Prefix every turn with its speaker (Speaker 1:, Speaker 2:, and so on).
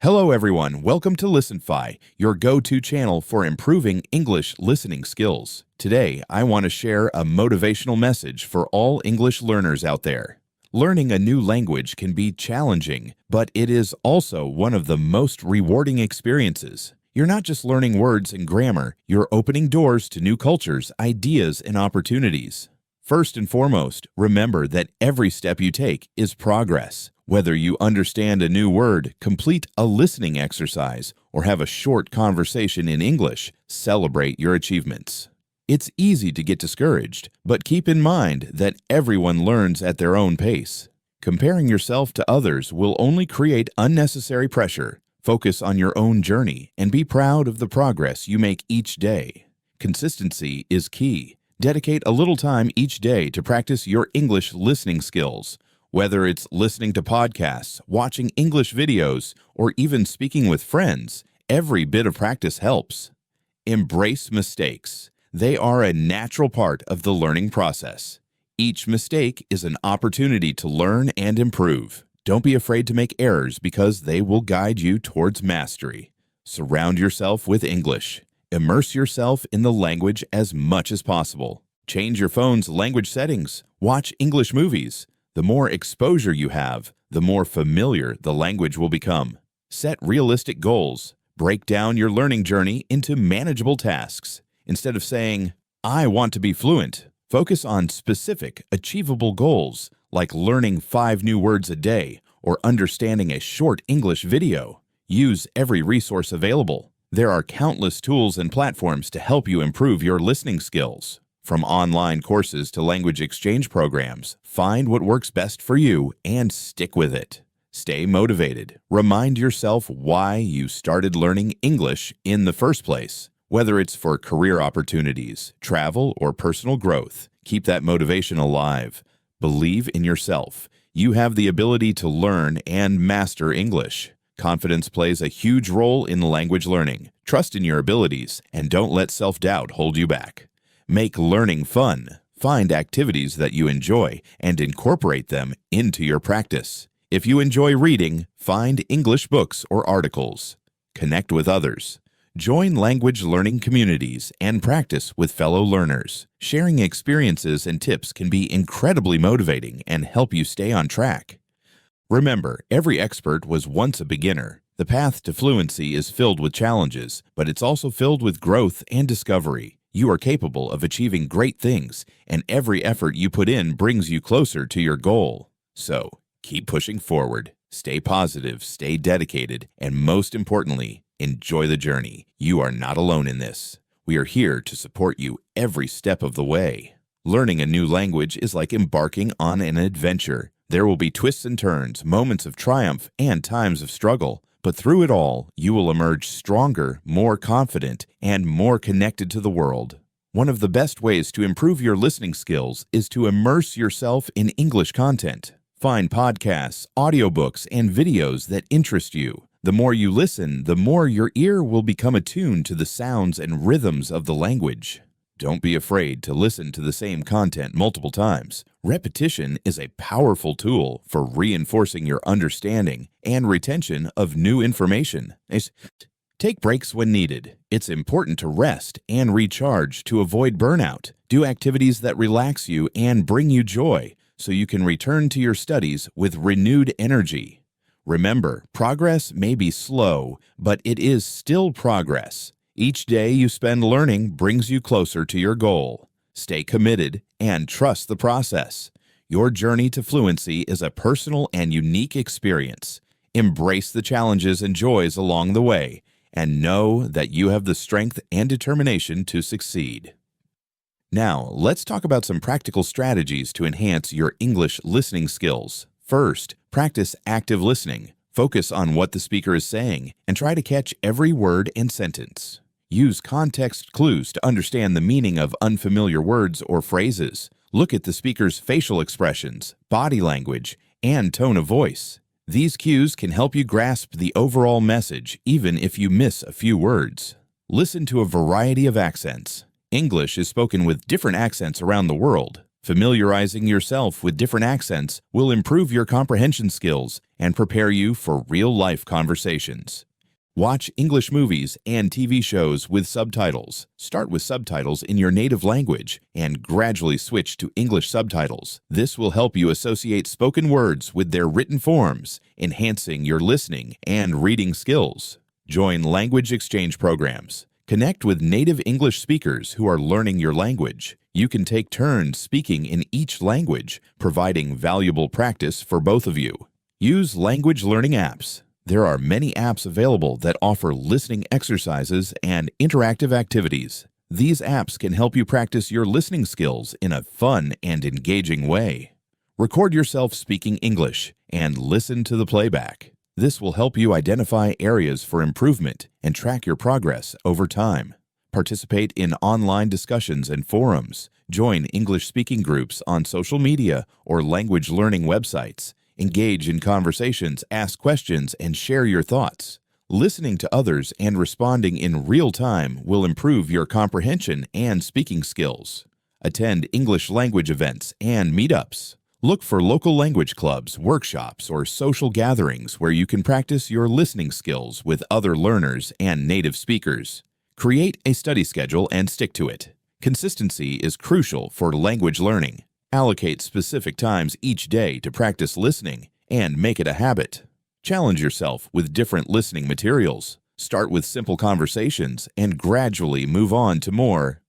Speaker 1: Hello everyone, welcome to Listenfy, your go-to channel for improving English listening skills. Today, I want to share a motivational message for all English learners out there. Learning a new language can be challenging, but it is also one of the most rewarding experiences. You're not just learning words and grammar, you're opening doors to new cultures, ideas, and opportunities. First and foremost, remember that every step you take is progress. Whether you understand a new word, complete a listening exercise, or have a short conversation in English, celebrate your achievements. It's easy to get discouraged, but keep in mind that everyone learns at their own pace. Comparing yourself to others will only create unnecessary pressure. Focus on your own journey and be proud of the progress you make each day. Consistency is key. Dedicate a little time each day to practice your English listening skills. Whether it's listening to podcasts, watching English videos, or even speaking with friends, every bit of practice helps. Embrace mistakes. They are a natural part of the learning process. Each mistake is an opportunity to learn and improve. Don't be afraid to make errors because they will guide you towards mastery. Surround yourself with English. Immerse yourself in the language as much as possible. Change your phone's language settings. Watch English movies. The more exposure you have, the more familiar the language will become. Set realistic goals. Break down your learning journey into manageable tasks. Instead of saying, "I want to be fluent," focus on specific, achievable goals, like learning 5 new words a day or understanding a short English video. Use every resource available. There are countless tools and platforms to help you improve your listening skills. From online courses to language exchange programs, find what works best for you and stick with it. Stay motivated. Remind yourself why you started learning English in the first place. Whether it's for career opportunities, travel, or personal growth, keep that motivation alive. Believe in yourself. You have the ability to learn and master English. Confidence plays a huge role in language learning. Trust in your abilities and don't let self-doubt hold you back. Make learning fun. Find activities that you enjoy and incorporate them into your practice. If you enjoy reading, find English books or articles. Connect with others. Join language learning communities and practice with fellow learners. Sharing experiences and tips can be incredibly motivating and help you stay on track. Remember, every expert was once a beginner. The path to fluency is filled with challenges, but it's also filled with growth and discovery. You are capable of achieving great things, and every effort you put in brings you closer to your goal. So, keep pushing forward. Stay positive, stay dedicated, and most importantly, enjoy the journey. You are not alone in this. We are here to support you every step of the way. Learning a new language is like embarking on an adventure. There will be twists and turns, moments of triumph, and times of struggle. But through it all, you will emerge stronger, more confident, and more connected to the world. One of the best ways to improve your listening skills is to immerse yourself in English content. Find podcasts, audiobooks, and videos that interest you. The more you listen, the more your ear will become attuned to the sounds and rhythms of the language. Don't be afraid to listen to the same content multiple times. Repetition is a powerful tool for reinforcing your understanding and retention of new information. Take breaks when needed. It's important to rest and recharge to avoid burnout. Do activities that relax you and bring you joy so you can return to your studies with renewed energy. Remember, progress may be slow, but it is still progress. Each day you spend learning brings you closer to your goal. Stay committed and trust the process. Your journey to fluency is a personal and unique experience. Embrace the challenges and joys along the way, and know that you have the strength and determination to succeed. Now, let's talk about some practical strategies to enhance your English listening skills. First, practice active listening. Focus on what the speaker is saying and try to catch every word and sentence. Use context clues to understand the meaning of unfamiliar words or phrases. Look at the speaker's facial expressions, body language, and tone of voice. These cues can help you grasp the overall message even if you miss a few words. Listen to a variety of accents. English is spoken with different accents around the world. Familiarizing yourself with different accents will improve your comprehension skills and prepare you for real-life conversations. Watch English movies and TV shows with subtitles. Start with subtitles in your native language and gradually switch to English subtitles. This will help you associate spoken words with their written forms, enhancing your listening and reading skills. Join language exchange programs. Connect with native English speakers who are learning your language. You can take turns speaking in each language, providing valuable practice for both of you. Use language learning apps. There are many apps available that offer listening exercises and interactive activities. These apps can help you practice your listening skills in a fun and engaging way. Record yourself speaking English and listen to the playback. This will help you identify areas for improvement and track your progress over time. Participate in online discussions and forums. Join English speaking groups on social media or language learning websites. Engage in conversations, ask questions, and share your thoughts. Listening to others and responding in real time will improve your comprehension and speaking skills. Attend English language events and meetups. Look for local language clubs, workshops, or social gatherings where you can practice your listening skills with other learners and native speakers. Create a study schedule and stick to it. Consistency is crucial for language learning. Allocate specific times each day to practice listening and make it a habit. Challenge yourself with different listening materials. Start with simple conversations and gradually move on to more